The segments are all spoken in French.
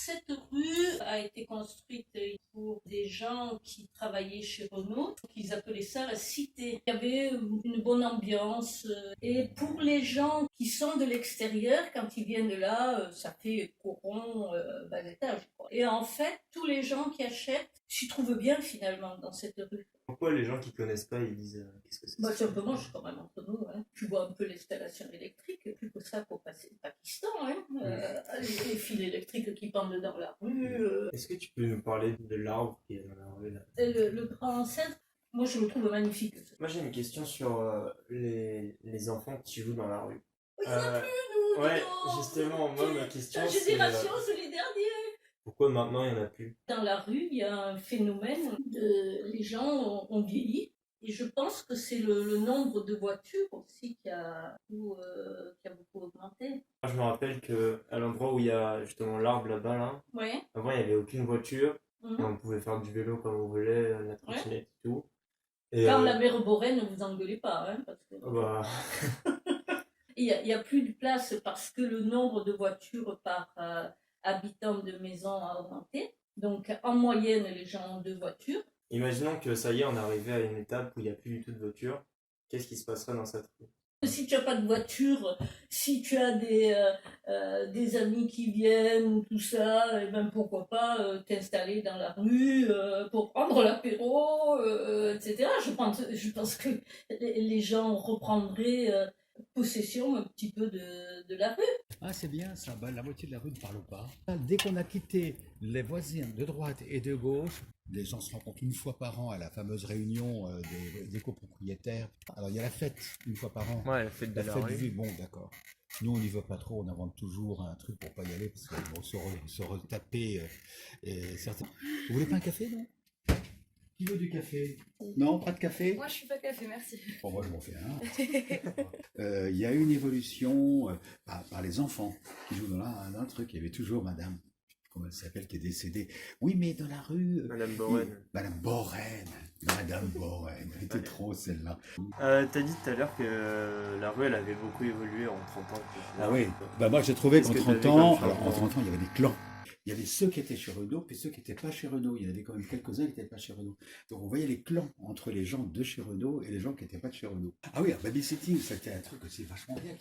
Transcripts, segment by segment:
Cette rue a été construite pour des gens qui travaillaient chez Renault. Ils appelaient ça la cité. Il y avait une bonne ambiance. Et pour les gens qui sont de l'extérieur, quand ils viennent de là, ça fait coron, bas étage. Et en fait, tous les gens qui achètent s'y trouvent bien finalement dans cette rue. Pourquoi les gens qui connaissent pas, ils disent qu'est-ce que c'est Bah, simplement, je suis quand même entre nous. Hein. Tu vois un peu l'installation électrique, plus que ça pour passer le Pakistan. Hein. Les fils électriques qui pendent dans la rue. Est-ce que tu peux nous parler de l'arbre qui est dans la rue là? Le grand centre, moi je le trouve magnifique. Moi j'ai une question sur les enfants qui jouent dans la rue. Il n'y en a plus, nous, Ouais, dedans. justement, moi ma question La c'est génération, c'est les derniers. pourquoi maintenant il n'y en a plus? Dans la rue, il y a un phénomène les gens ont vieilli. Et je pense que c'est le nombre de voitures aussi qui a beaucoup augmenté. Moi, je me rappelle qu'à l'endroit où il y a justement l'arbre là-bas, là, Ouais. avant il n'y avait aucune voiture. Et Mhm. on pouvait faire du vélo comme on voulait, la trottinette et tout. Et Quand la mère Boré, ne vous engueulez pas. Hein, parce que... bah, Il y a plus de place parce que le nombre de voitures par habitant de maison a augmenté. Donc en moyenne, les gens ont 2 voitures. imaginons que ça y est, on est arrivé à une étape où il n'y a plus du tout de voiture. Qu'est-ce qui se passerait dans cette rue? Si tu n'as pas de voiture, si tu as des amis qui viennent, tout ça, et ben pourquoi pas t'installer dans la rue pour prendre l'apéro, etc. Je pense que les gens reprendraient possession un petit peu de la rue. Ah, c'est bien ça, bah, la moitié de la rue ne parle pas. Dès qu'on a quitté les voisins de droite et de gauche, les gens se rencontrent une fois par an à la fameuse réunion des copropriétaires. Alors il y a la fête une fois par an. Ouais, la fête de La la fête rue. du bon, d'accord. Nous, on n'y va pas trop, on invente toujours un truc pour pas y aller parce qu'ils vont se retaper. Et certains... Vous voulez pas un café, non? Qui veut du café? Non, pas de café? Moi, je suis pas café, merci. Bon, moi, je m'en fais un. Il y a une évolution par les enfants qui jouent dans le truc. Il y avait toujours madame, comment elle s'appelle, qui est décédée. Oui, mais dans la rue... Madame Boren. Madame Boren. Madame Boren. Elle était trop, celle-là. T'as dit tout à l'heure que la rue, elle avait beaucoup évolué en 30 ans. Ah oui, bah moi j'ai trouvé qu'en Qu'est-ce que 30 t'as vu ans, comme alors en changement? 30 ans, il y avait des clans. Il y avait ceux qui étaient chez Renault, puis ceux qui n'étaient pas chez Renault. Il y en avait quand même quelques-uns qui n'étaient pas chez Renault. Donc on voyait les clans entre les gens de chez Renault et les gens qui n'étaient pas de chez Renault. Ah oui, un babysitting, c'était un truc aussi vachement bien.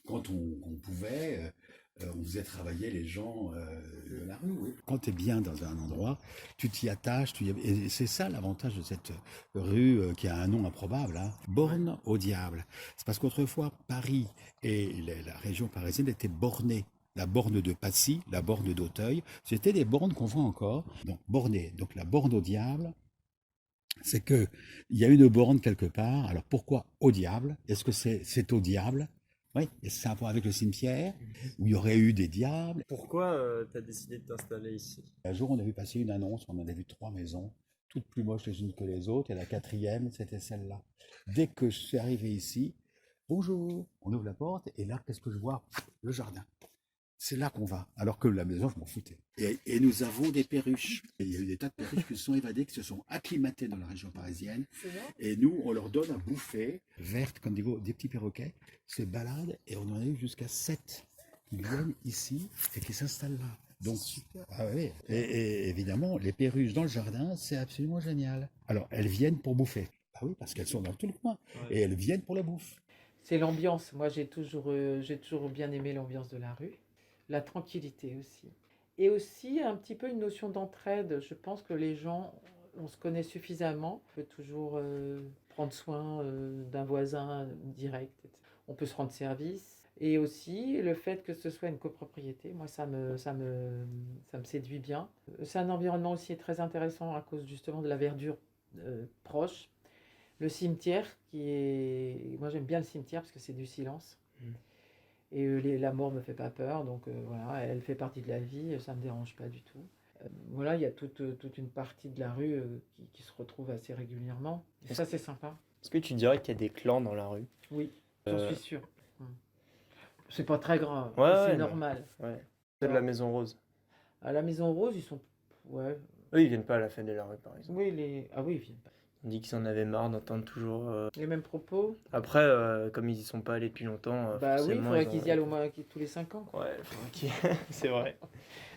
Quand on pouvait, on faisait travailler les gens de la rue. Oui. Quand tu es bien dans un endroit, tu t'y attaches. Et c'est ça l'avantage de cette rue qui a un nom improbable, hein. Borne au diable. C'est parce qu'autrefois, Paris et la région parisienne étaient bornées. La borne de Passy, la borne d'Auteuil, c'était des bornes qu'on voit encore. Donc bornées. Donc la borne au diable, c'est que il y a une borne quelque part. Alors pourquoi au diable? Est-ce que c'est au diable? Oui, et c'est un point avec le cimetière où il y aurait eu des diables. Pourquoi t'as décidé de t'installer ici? Un jour, on a vu passer une annonce, on en a vu 3 maisons, toutes plus moches les unes que les autres, et la 4e, c'était celle-là. Dès que je suis arrivé ici, bonjour, on ouvre la porte, et là, qu'est-ce que je vois? Le jardin. C'est là qu'on va, alors que la maison, je m'en foutais. Et nous avons des perruches. Et il y a eu des tas de perruches qui se sont évadées, qui se sont acclimatées dans la région parisienne. Et nous, on leur donne à bouffer, vertes comme des petits perroquets, se baladent, et on en a eu jusqu'à 7 qui viennent ici et qui s'installent là. Donc, ah oui. Et évidemment, les perruches dans le jardin, c'est absolument génial. Alors, elles viennent pour bouffer. Ah oui, parce qu'elles sont dans tout le coin. Ouais. Et elles viennent pour la bouffe. C'est l'ambiance. Moi, j'ai toujours bien aimé l'ambiance de la rue. La tranquillité aussi. Et aussi un petit peu une notion d'entraide. Je pense que les gens, on se connaît suffisamment. On peut toujours prendre soin d'un voisin direct. On peut se rendre service. Et aussi le fait que ce soit une copropriété, moi ça me séduit bien. C'est un environnement aussi très intéressant à cause justement de la verdure proche. Le cimetière moi j'aime bien le cimetière parce que c'est du silence. Et la mort me fait pas peur, donc voilà, elle fait partie de la vie, ça me dérange pas du tout. Voilà, il y a toute une partie de la rue qui se retrouve assez régulièrement. Et ça c'est sympa. Est-ce que tu dirais qu'il y a des clans dans la rue? Oui, j'en suis sûre. C'est pas très grave, Ouais, c'est ouais, normal. Ouais. C'est de la Maison Rose. À la Maison Rose, ils sont... Ouais. Eux, ils viennent pas à la fête de la rue, par exemple. Oui, Ah oui, ils viennent pas. On dit qu'ils en avaient marre d'entendre toujours. Les mêmes propos. Après, comme ils y sont pas allés depuis longtemps, Bah oui, il forcément, faudrait ils qu'ils ont- y aillent au moins tous les les 5 ans, quoi. Ouais, c'est vrai.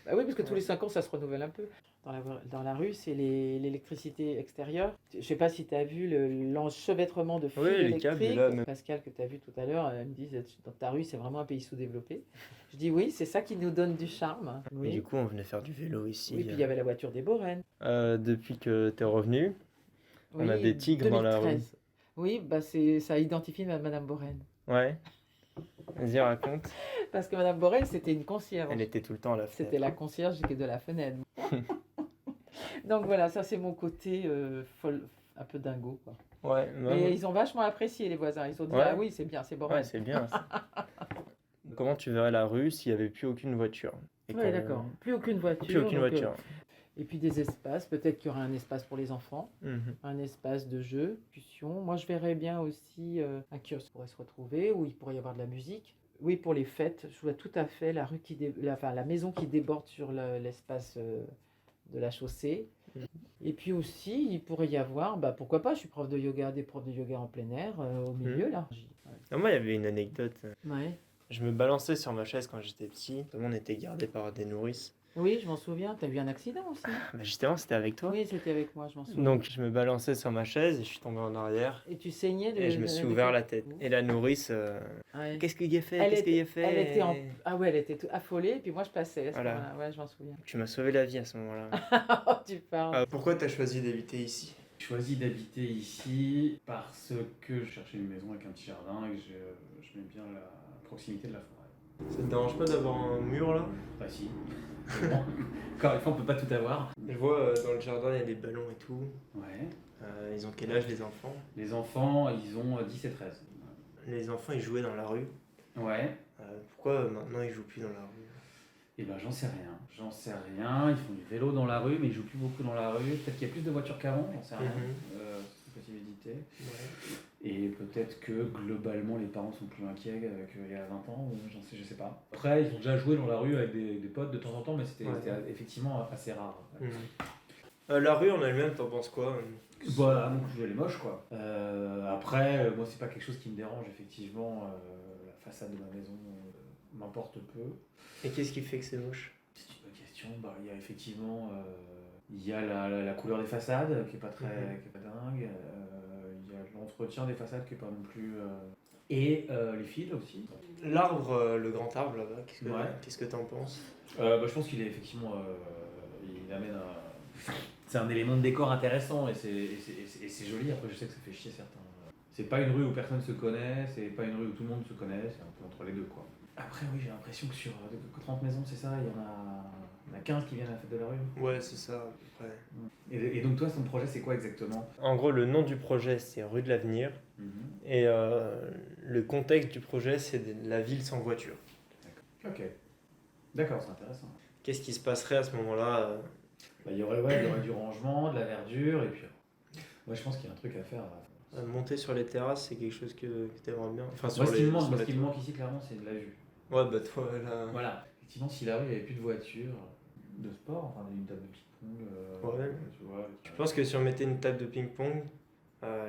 Bah oui, parce que tous les 5 ans, ça se renouvelle un peu. Dans la rue, c'est l'électricité extérieure. Je sais pas si tu as vu l'enchevêtrement de fils Oui, les câbles, électriques. là, même. Pascal, que tu as vu tout à l'heure, elle me dit, dans ta rue, c'est vraiment un pays sous-développé. Je dis oui, c'est ça qui nous donne du charme. Et Oui. du coup, on venait faire du vélo ici. Oui, puis il y avait la voiture des Boren. Depuis que t'es revenu, on a Oui, des tigres dans la rue. 2013. Oui, bah ça identifie Madame Boren. Ouais. Vas-y, raconte. Parce que Madame Boren, c'était une concierge. Elle était tout le temps à la fenêtre. C'était la concierge de la fenêtre. Donc voilà, ça c'est mon côté folle, un peu dingo, quoi. Ouais, Et ils ont vachement apprécié, les voisins. Ils ont dit, Ouais. ah oui, c'est bien, c'est Boren. ouais, c'est bien ça. Comment tu verrais la rue s'il n'y avait plus aucune voiture? Et Oui, qu'on- d'accord. Plus aucune voiture. Plus aucune donc, voiture. et puis des espaces. Peut-être qu'il y aura un espace pour les enfants, Mhm. un espace de jeu, discussion. Moi, je verrais bien aussi un kiosque pourrait se retrouver, où il pourrait y avoir de la musique. Oui, pour les fêtes, je vois tout à fait la rue la maison qui déborde sur l'espace de la chaussée. Mhm. Et puis aussi, il pourrait y avoir, bah, pourquoi pas, je suis prof de yoga, des profs de yoga en plein air, au milieu, là. Ah, moi, il y avait une anecdote. Ouais. Je me balançais sur ma chaise quand j'étais petit. Tout le monde était gardé par des nourrices. Oui, je m'en souviens. T'as eu un accident aussi. Bah, justement, c'était avec toi. Oui, c'était avec moi, je m'en souviens. Donc, je me balançais sur ma chaise et je suis tombé en arrière. Et tu saignais de... Et je me suis ouvert la tête. Et la nourrice, Ouais. qu'est-ce qu'il y a fait? Elle Qu'est-ce qu'il y a était, fait? elle était en... Ah ouais, elle était affolée, et puis moi je passais à ce Voilà. moment-là. Ouais, je m'en souviens. Tu m'as sauvé la vie à ce moment-là. Oh, tu parles. Pourquoi t'as choisi d'habiter ici? J'ai choisi d'habiter ici parce que je cherchais une maison avec un petit jardin et que j'aimais bien la proximité de la forêt. Ça te dérange pas d'avoir un mur là? Bah si. Bon. Encore une fois, on peut pas tout avoir. Je vois dans le jardin il y a des ballons et tout. Ouais. Ils ont quel âge les enfants? Les enfants, ils ont 10 et 13. Les enfants ils jouaient dans la rue. Ouais. Pourquoi maintenant ils jouent plus dans la rue? Eh ben j'en sais rien. J'en sais rien. Ils font du vélo dans la rue, mais ils jouent plus beaucoup dans la rue. Peut-être qu'il y a plus de voitures qu'avant, j'en sais rien. C'est une possibilité. Ouais. Et peut-être que globalement les parents sont plus inquiets qu'il y a 20 ans, ou je sais pas. Après, ils ont déjà joué dans la rue avec des potes de temps en temps, mais c'était effectivement assez rare. La rue en elle-même, t'en penses quoi? Voilà, donc elle est moche quoi. Après, moi c'est pas quelque chose qui me dérange, effectivement. La façade de ma maison m'importe peu. Et qu'est-ce qui fait que c'est moche? C'est une bonne question. Bah, il y a effectivement il y a la couleur des façades qui est pas très qui est pas dingue. Il y a l'entretien des façades qui est pas non plus. Et les fils aussi. L'arbre, le grand arbre là-bas, Ouais. qu'est-ce que t'en penses? Je pense qu'il est effectivement. Il amène un. C'est un élément de décor intéressant et c'est joli. Après, je sais que ça fait chier certains. C'est pas une rue où personne se connaît, c'est pas une rue où tout le monde se connaît, c'est un peu entre les deux quoi. Après, oui, j'ai l'impression que sur 30 maisons, c'est ça, il y en a 15 qui viennent à la fête de la rue. Ouais, c'est ça, à peu près. Et donc, toi, ton projet, c'est quoi exactement? En gros, le nom du projet, c'est Rue de l'Avenir. Et le contexte du projet, c'est la ville sans voiture. Ok. D'accord, c'est intéressant. Qu'est-ce qui se passerait à ce moment-là? Il y aurait du rangement, de la verdure, et puis. Moi, je pense qu'il y a un truc à faire. Monter sur les terrasses, c'est quelque chose que t'aimerais bien. Enfin, Moi, ce qui me manque, sur les manque ici, clairement, c'est de la vue. Ouais, bah toi, là. Voilà. Effectivement, si la rue, il n'y avait plus de voitures, de sport, enfin, une table de ping-pong. Ouais. Tu vois. Je pense que si on mettait une table de ping-pong,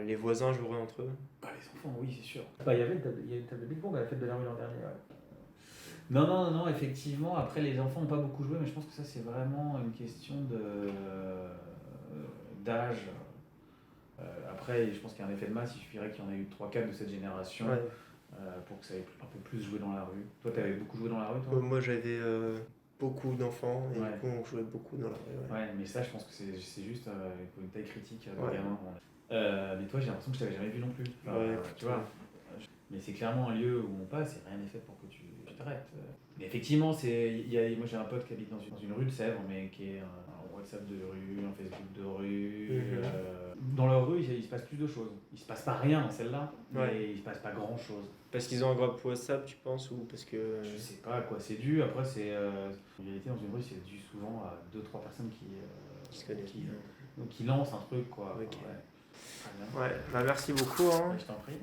les voisins joueraient entre eux. Bah, les enfants, oui, c'est sûr. Bah, il y a une table de ping-pong à la fête de la rue l'an dernier, ouais. Non, effectivement, après, les enfants n'ont pas beaucoup joué, mais je pense que ça, c'est vraiment une question d'âge. Après, je pense qu'il y a un effet de masse, il suffirait qu'il y en ait eu 3-4 de cette génération pour que ça ait un peu plus joué dans la rue. Toi, tu avais beaucoup joué dans la rue, toi? Moi, j'avais beaucoup d'enfants et Ouais. du coup, on jouait beaucoup dans la rue. Ouais, mais ça, je pense que c'est juste pour une taille critique de Ouais. gamin. Mais toi, j'ai l'impression que je t'avais jamais vu non plus. Ouais, Tu vois. Mais c'est clairement un lieu où on passe et rien n'est fait pour que tu t'arrêtes. Mais effectivement, moi j'ai un pote qui habite dans une rue de Sèvres, mais qui est un WhatsApp de rue, un Facebook de rue. Dans leur rue, il se passe plus de choses. Il se passe pas rien dans celle-là, mais il se passe pas grand-chose. Parce qu'ils ont un groupe WhatsApp, tu penses, ou parce que... Je sais pas à quoi c'est dû. Après, en réalité, dans une rue, c'est dû souvent à 2-3 personnes Qui se connaissent bien. donc qui lancent un truc, quoi. Ok. Ouais. Très bien. Ouais, bah merci beaucoup. Hein. Je t'en prie.